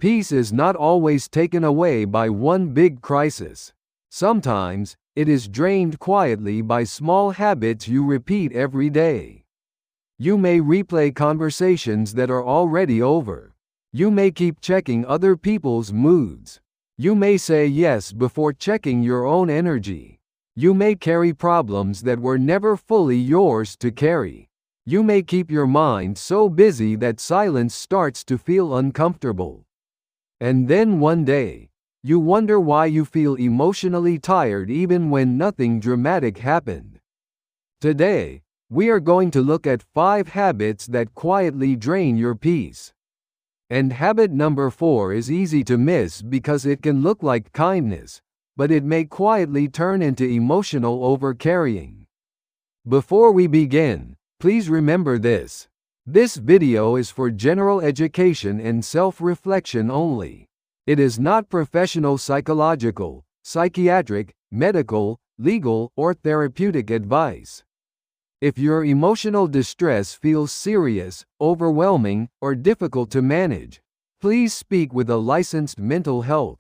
Peace is not always taken away by one big crisis. Sometimes, it is drained quietly by small habits you repeat every day. You may replay conversations that are already over. You may keep checking other people's moods. You may say yes before checking your own energy. You may carry problems that were never fully yours to carry. You may keep your mind so busy that silence starts to feel uncomfortable. And then one day, you wonder why you feel emotionally tired even when nothing dramatic happened. Today, we are going to look at 5 habits that quietly drain your peace. And habit number 4 is easy to miss because it can look like kindness, but it may quietly turn into emotional overcarrying. Before we begin, please remember this. This video is for general education and self-reflection only. It is not professional psychological, psychiatric, medical, legal, or therapeutic advice. If your emotional distress feels serious, overwhelming, or difficult to manage, please speak with a licensed mental health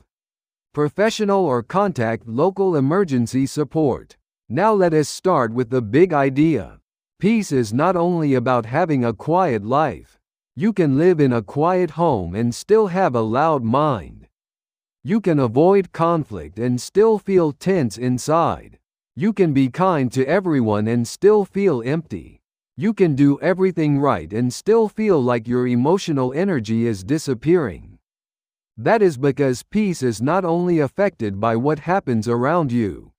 professional or contact local emergency support. Now let us start with the big idea. Peace is not only about having a quiet life. You can live in a quiet home and still have a loud mind. You can avoid conflict and still feel tense inside. You can be kind to everyone and still feel empty. You can do everything right and still feel like your emotional energy is disappearing. That is because peace is not only affected by what happens around you.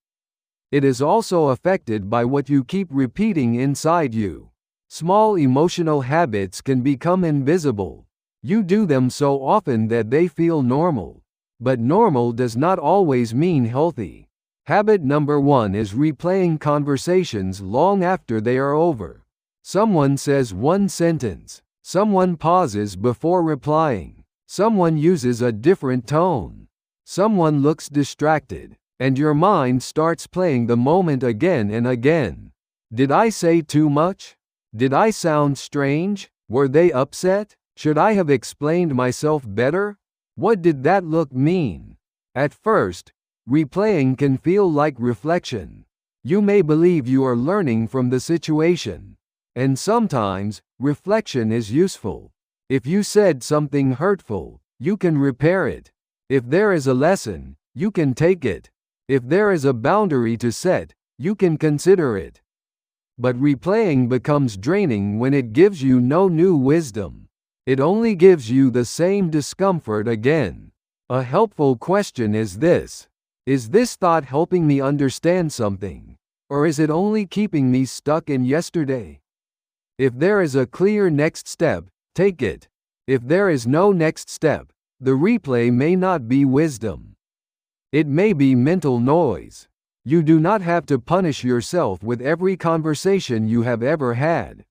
It is also affected by what you keep repeating inside you. Small emotional habits can become invisible. You do them so often that they feel normal. But normal does not always mean healthy. Habit number 1 is replaying conversations long after they are over. Someone says one sentence. Someone pauses before replying. Someone uses a different tone. Someone looks distracted. And your mind starts playing the moment again and again. Did I say too much? Did I sound strange? Were they upset? Should I have explained myself better? What did that look mean? At first, replaying can feel like reflection. You may believe you are learning from the situation. And sometimes, reflection is useful. If you said something hurtful, you can repair it. If there is a lesson, you can take it. If there is a boundary to set, you can consider it. But replaying becomes draining when it gives you no new wisdom. It only gives you the same discomfort again. A helpful question is this: is this thought helping me understand something? Or is it only keeping me stuck in yesterday? If there is a clear next step, take it. If there is no next step, the replay may not be wisdom. It may be mental noise. You do not have to punish yourself with every conversation you have ever had.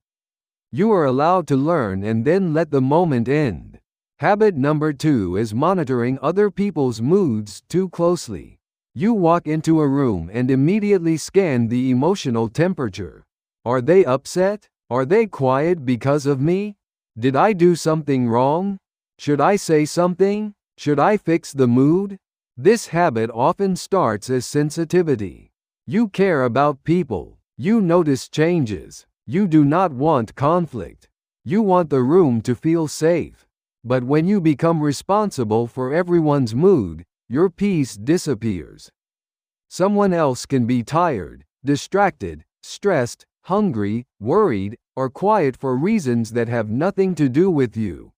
You are allowed to learn and then let the moment end. Habit number 2 is monitoring other people's moods too closely. You walk into a room and immediately scan the emotional temperature. Are they upset? Are they quiet because of me? Did I do something wrong? Should I say something? Should I fix the mood? This habit often starts as sensitivity. You care about people. You notice changes. You do not want conflict. You want the room to feel safe. But when you become responsible for everyone's mood, your peace disappears. Someone else can be tired, distracted, stressed, hungry, worried, or quiet for reasons that have nothing to do with you.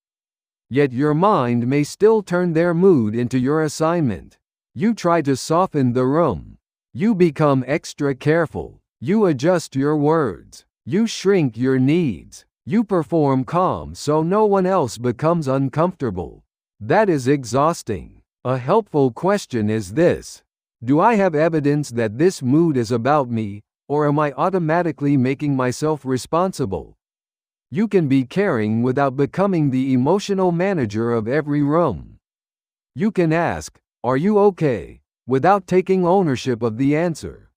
Yet your mind may still turn their mood into your assignment. You try to soften the room. You become extra careful. You adjust your words. You shrink your needs. You perform calm so no one else becomes uncomfortable. That is exhausting. A helpful question is this: do I have evidence that this mood is about me, or am I automatically making myself responsible? You can be caring without becoming the emotional manager of every room. You can ask, "Are you okay?" without taking ownership of the answer.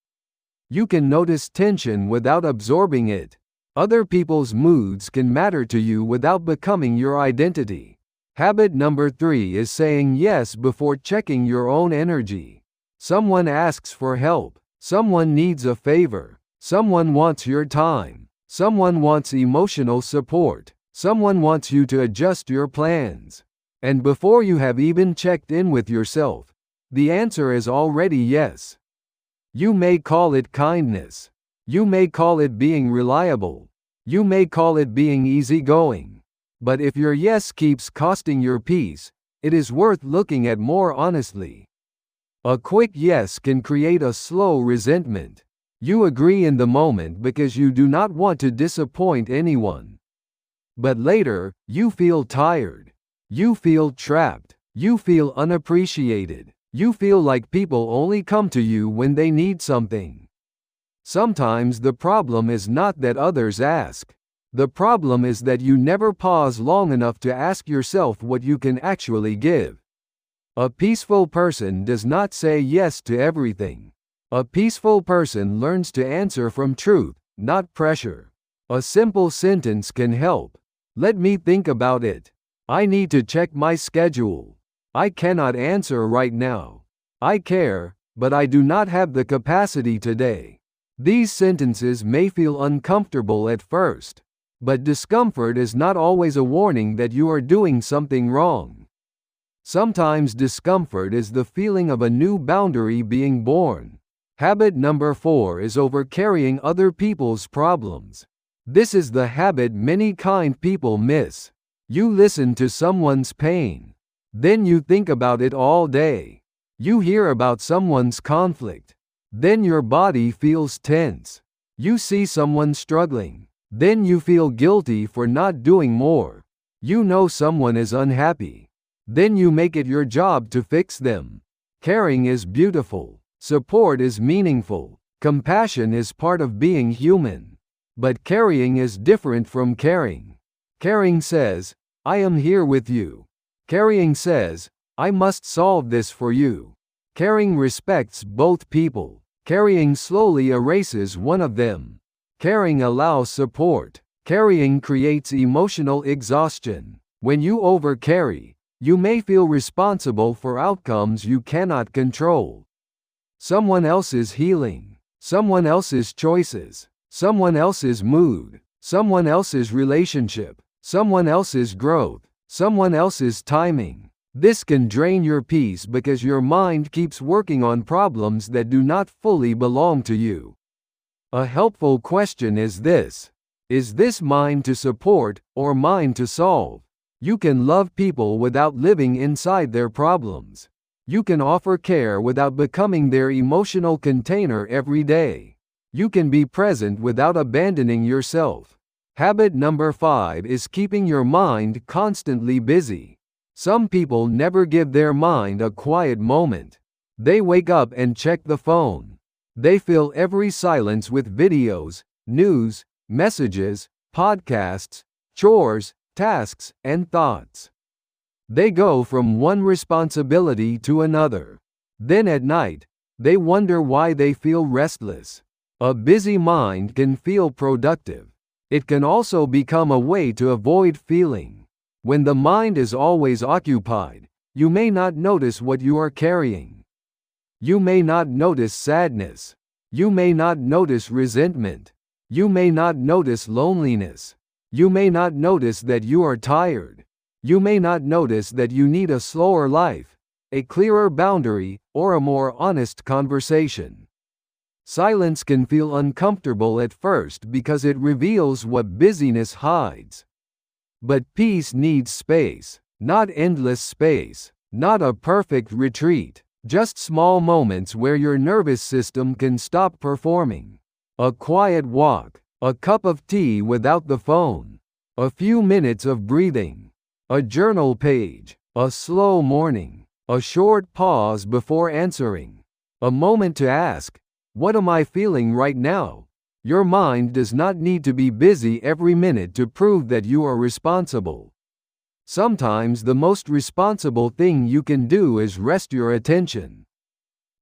You can notice tension without absorbing it. Other people's moods can matter to you without becoming your identity. Habit number 3 is saying yes before checking your own energy. Someone asks for help. Someone needs a favor. Someone wants your time. Someone wants emotional support. Someone wants you to adjust your plans. And before you have even checked in with yourself, the answer is already yes. You may call it kindness. You may call it being reliable. You may call it being easygoing. But if your yes keeps costing your peace, it is worth looking at more honestly. A quick yes can create a slow resentment. You agree in the moment because you do not want to disappoint anyone. But later, you feel tired. You feel trapped. You feel unappreciated. You feel like people only come to you when they need something. Sometimes the problem is not that others ask. The problem is that you never pause long enough to ask yourself what you can actually give. A peaceful person does not say yes to everything. A peaceful person learns to answer from truth, not pressure. A simple sentence can help. Let me think about it. I need to check my schedule. I cannot answer right now. I care, but I do not have the capacity today. These sentences may feel uncomfortable at first, but discomfort is not always a warning that you are doing something wrong. Sometimes discomfort is the feeling of a new boundary being born. Habit number 4 is overcarrying other people's problems. This is the habit many kind people miss. You listen to someone's pain. Then you think about it all day. You hear about someone's conflict. Then your body feels tense. You see someone struggling. Then you feel guilty for not doing more. You know someone is unhappy. Then you make it your job to fix them. Caring is beautiful. Support is meaningful. Compassion is part of being human. But carrying is different from caring. Caring says, I am here with you. Carrying says, I must solve this for you. Caring respects both people. Carrying slowly erases one of them. Caring allows support. Carrying creates emotional exhaustion. When you overcarry, you may feel responsible for outcomes you cannot control. Someone else's healing. Someone else's choices. Someone else's mood. Someone else's relationship. Someone else's growth. Someone else's timing. This can drain your peace because your mind keeps working on problems that do not fully belong to you. A helpful question is this: is this mine to support or mine to solve? You can love people without living inside their problems. You can offer care without becoming their emotional container every day. You can be present without abandoning yourself. Habit number 5 is keeping your mind constantly busy. Some people never give their mind a quiet moment. They wake up and check the phone. They fill every silence with videos, news, messages, podcasts, chores, tasks, and thoughts. They go from one responsibility to another. Then at night, they wonder why they feel restless. A busy mind can feel productive. It can also become a way to avoid feeling. When the mind is always occupied, you may not notice what you are carrying. You may not notice sadness. You may not notice resentment. You may not notice loneliness. You may not notice that you are tired. You may not notice that you need a slower life, a clearer boundary, or a more honest conversation. Silence can feel uncomfortable at first because it reveals what busyness hides. But peace needs space, not endless space, not a perfect retreat, just small moments where your nervous system can stop performing. A quiet walk, a cup of tea without the phone, a few minutes of breathing, a journal page, a slow morning, a short pause before answering, a moment to ask, what am I feeling right now? Your mind does not need to be busy every minute to prove that you are responsible. Sometimes the most responsible thing you can do is rest your attention.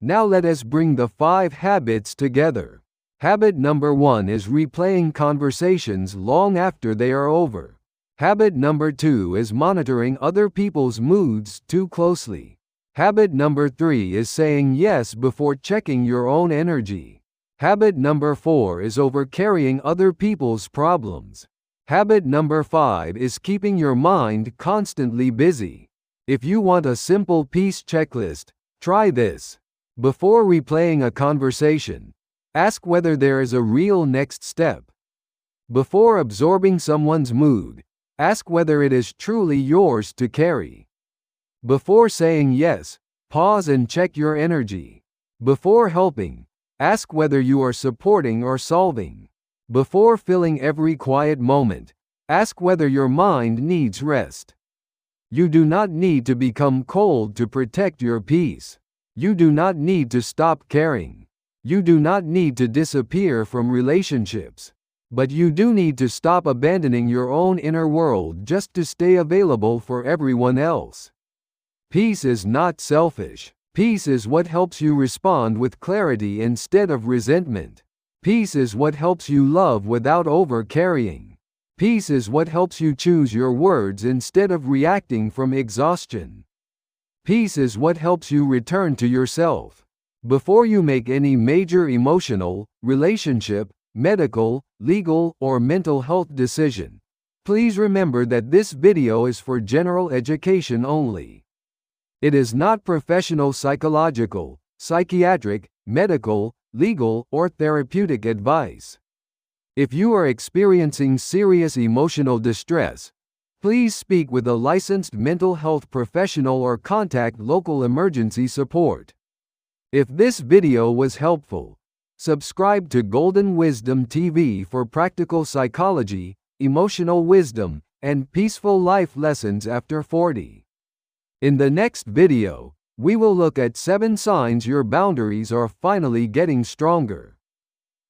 Now let us bring the 5 habits together. Habit number 1 is replaying conversations long after they are over. Habit number 2 is monitoring other people's moods too closely. Habit number 3 is saying yes before checking your own energy. Habit number 4 is overcarrying other people's problems. Habit number 5 is keeping your mind constantly busy. If you want a simple peace checklist, try this. Before replaying a conversation, ask whether there is a real next step. Before absorbing someone's mood, ask whether it is truly yours to carry. Before saying yes, pause and check your energy. Before helping, ask whether you are supporting or solving. Before filling every quiet moment, ask whether your mind needs rest. You do not need to become cold to protect your peace. You do not need to stop caring. You do not need to disappear from relationships. But you do need to stop abandoning your own inner world just to stay available for everyone else. Peace is not selfish. Peace is what helps you respond with clarity instead of resentment. Peace is what helps you love without overcarrying. Peace is what helps you choose your words instead of reacting from exhaustion. Peace is what helps you return to yourself. Before you make any major emotional, relationship, medical, legal, or mental health decision, please remember that this video is for general education only. It is not professional psychological, psychiatric, medical, legal, or therapeutic advice. If you are experiencing serious emotional distress, please speak with a licensed mental health professional or contact local emergency support. If this video was helpful, subscribe to Golden Wisdom TV for practical psychology, emotional wisdom, and peaceful life lessons after 40. In the next video, we will look at 7 signs your boundaries are finally getting stronger.